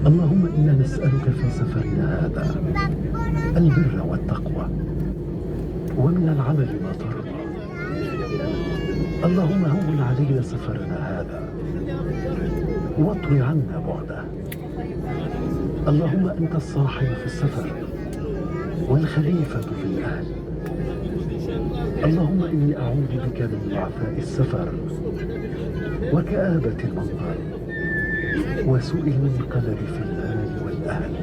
اللهم إنا نسألك في سفرنا هذا البر والتقوى، ومن العمل ما ترضى. اللهم هون علينا سفرنا هذا واطوي عنا بعده. اللهم أنت الصاحب في السفر والخليفة في الأهل. اللهم إني أعوذ بك من ضعفاء السفر وكآبة المنظر وسوء المنقلب في المال والأهل.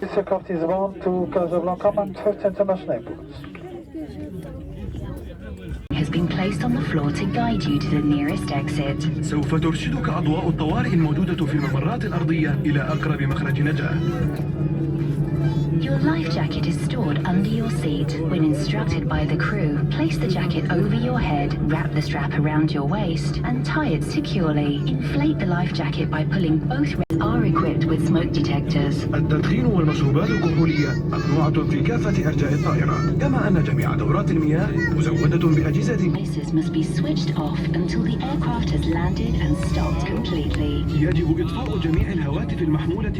Mr. Craft is bound to Casablanca Manchester International Airport. Has been placed on the floor to guide you to the nearest exit. سوف ترشدك أضواء الطوارئ الموجودة في الممرات الأرضية إلى أقرب مخرج نجاة. Your life jacket is stored under your seat. When instructed by the crew, place the jacket over your head, wrap the strap around your waist, and tie it securely. Inflate the life jacket by pulling both rails. Are equipped with smoke detectors. التدخين والمشروبات الكحولية ممنوعة في كافة أرجاء الطائرة، كما أن جميع دورات المياه مزودة بأجهزة. Devices must be switched off until the aircraft has landed and stopped completely. يجب إطفاء جميع الهواتف المحمولة